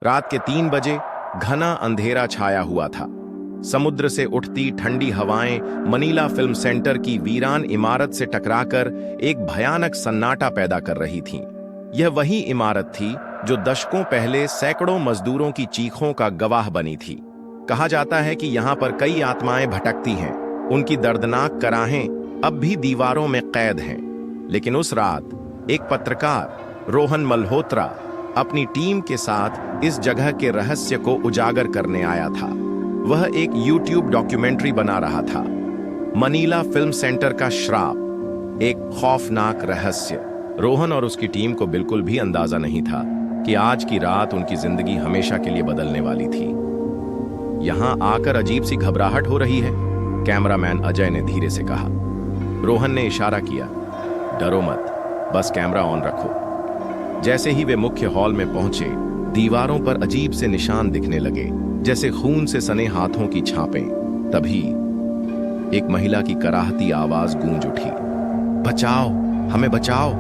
रात के 3 बजे घना अंधेरा छाया हुआ था। समुद्र से उठती ठंडी हवाएं मनीला फिल्म सेंटर की वीरान इमारत से टकराकर एक भयानक सन्नाटा पैदा कर रही थीं। यह वही इमारत थी जो दशकों पहले सैकड़ों मजदूरों की चीखों का गवाह बनी थी। कहा जाता है कि यहाँ पर कई आत्माएं भटकती हैं। उनकी दर्दनाक कराहें अब भी दीवारों में कैद हैं। लेकिन उस रात एक पत्रकार रोहन मल्होत्रा अपनी टीम के साथ इस जगह के रहस्य को उजागर करने आया था। वह एक YouTube डॉक्यूमेंट्री बना रहा था, मनीला फिल्म सेंटर का श्राप, एक खौफनाक रहस्य। रोहन और उसकी टीम को बिल्कुल भी अंदाजा नहीं था कि आज की रात उनकी जिंदगी हमेशा के लिए बदलने वाली थी। यहां आकर अजीब सी घबराहट हो रही है, कैमरामैन अजय ने धीरे से कहा। रोहन ने इशारा किया, डरो मत, बस कैमरा ऑन रखो। जैसे ही वे मुख्य हॉल में पहुंचे, दीवारों पर अजीब से निशान दिखने लगे, जैसे खून से सने हाथों की छापें। तभी एक महिला की कराहती आवाज गूंज उठी, बचाओ, हमें बचाओ।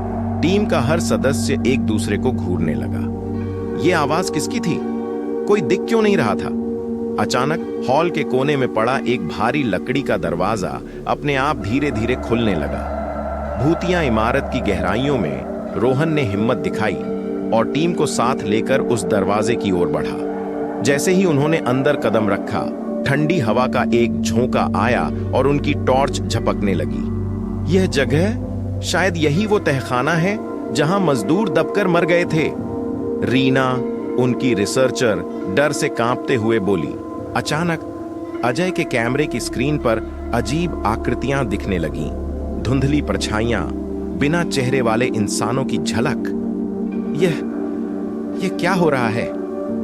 टीम का हर सदस्य एक दूसरे को घूरने लगा। ये आवाज किसकी थी? कोई दिख क्यों नहीं रहा था? अचानक हॉल के कोने में पड़ा एक भारी लकड़ी का दरवाजा अपने आप धीरे धीरे खुलने लगा। भूतिया इमारत की गहराइयों में रोहन ने हिम्मत दिखाई और टीम को साथ लेकर उस दरवाजे की ओर बढ़ा। जैसे ही उन्होंने अंदर कदम रखा, ठंडी हवा का एक झोंका आया और उनकी टॉर्च झपकने लगी। यह जगह, शायद यही वो तहखाना है जहां मजदूर दबकर मर गए थे। रीना, उनकी रिसर्चर, डर से कांपते हुए बोली। अचानक अजय के कैमरे की स्क्रीन पर अजीब आकृतियां दिखने लगीं, धुंधली परछाइयां, बिना चेहरे वाले इंसानों की झलक। यह क्या हो रहा है?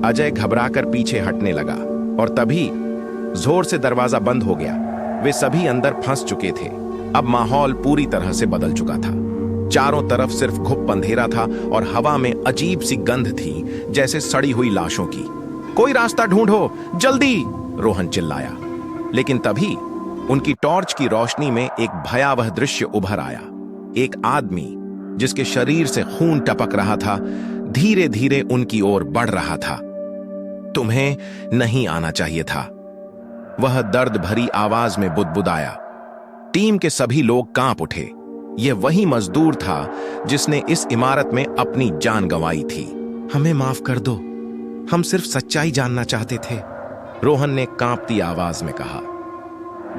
अजय घबराकर पीछे हटने लगा और तभी जोर से दरवाजा बंद हो गया। वे सभी अंदर फंस चुके थे। अब माहौल पूरी तरह से बदल चुका था। चारों तरफ सिर्फ घुप अंधेरा था और हवा में अजीब सी गंध थी, जैसे सड़ी हुई लाशों की। कोई रास्ता ढूंढो, जल्दी! रोहन चिल्लाया। लेकिन तभी उनकी टॉर्च की रोशनी में एक भयावह दृश्य उभर आया। एक आदमी जिसके शरीर से खून टपक रहा था, धीरे धीरे उनकी ओर बढ़ रहा था। तुम्हें नहीं आना चाहिए था, वह दर्द भरी आवाज में बुदबुदाया। टीम के सभी लोग कांप उठे। यह वही मजदूर था जिसने इस इमारत में अपनी जान गंवाई थी। हमें माफ कर दो, हम सिर्फ सच्चाई जानना चाहते थे, रोहन ने कांपती आवाज में कहा।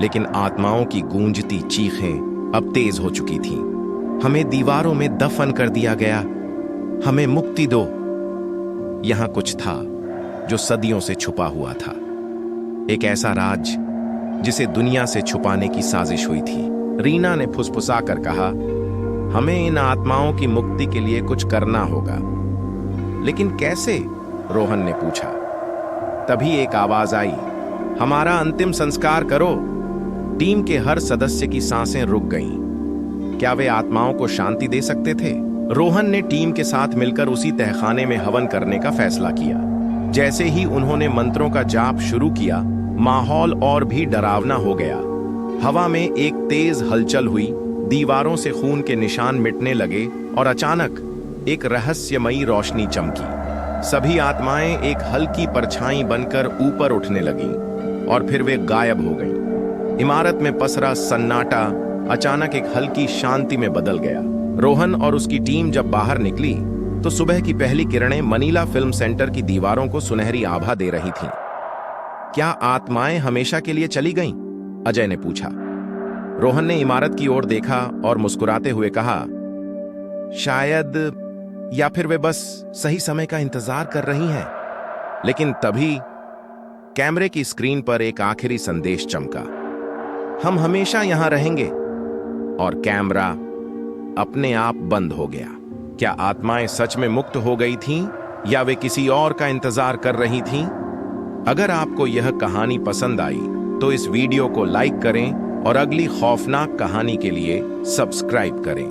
लेकिन आत्माओं की गूंजती चीखें अब तेज हो चुकी थीं। हमें दीवारों में दफन कर दिया गया, हमें मुक्ति दो। यहां कुछ था जो सदियों से छुपा हुआ था, एक ऐसा राज जिसे दुनिया से छुपाने की साजिश हुई थी। रीना ने फुसफुसा कर कहा, हमें इन आत्माओं की मुक्ति के लिए कुछ करना होगा। लेकिन कैसे? रोहन ने पूछा। तभी एक आवाज आई, हमारा अंतिम संस्कार करो। टीम के हर सदस्य की सांसें रुक गईं। क्या वे आत्माओं को शांति दे सकते थे? रोहन ने टीम के साथ मिलकर उसी तहखाने में हवन करने का फैसला किया। जैसे ही उन्होंने मंत्रों का जाप शुरू किया, माहौल और भी डरावना हो गया। हवा में एक तेज हलचल हुई, दीवारों से खून के निशान मिटने लगे और अचानक एक रहस्यमयी रोशनी चमकी। सभी आत्माएं एक हल्की परछाई बनकर ऊपर उठने लगीं और फिर वे गायब हो गईं। इमारत में पसरा सन्नाटा अचानक एक हल्की शांति में बदल गया। रोहन और उसकी टीम जब बाहर निकली तो सुबह की पहली किरणें मनीला फिल्म सेंटर की दीवारों को सुनहरी आभा दे रही थीं। क्या आत्माएं हमेशा के लिए चली गईं? अजय ने पूछा। रोहन ने इमारत की ओर देखा और मुस्कुराते हुए कहा, शायद, या फिर वे बस सही समय का इंतजार कर रही हैं। लेकिन तभी कैमरे की स्क्रीन पर एक आखिरी संदेश चमका, हम हमेशा यहां रहेंगे। और कैमरा अपने आप बंद हो गया। क्या आत्माएं सच में मुक्त हो गई थीं या वे किसी और का इंतजार कर रही थीं? अगर आपको यह कहानी पसंद आई तो इस वीडियो को लाइक करें और अगली खौफनाक कहानी के लिए सब्सक्राइब करें।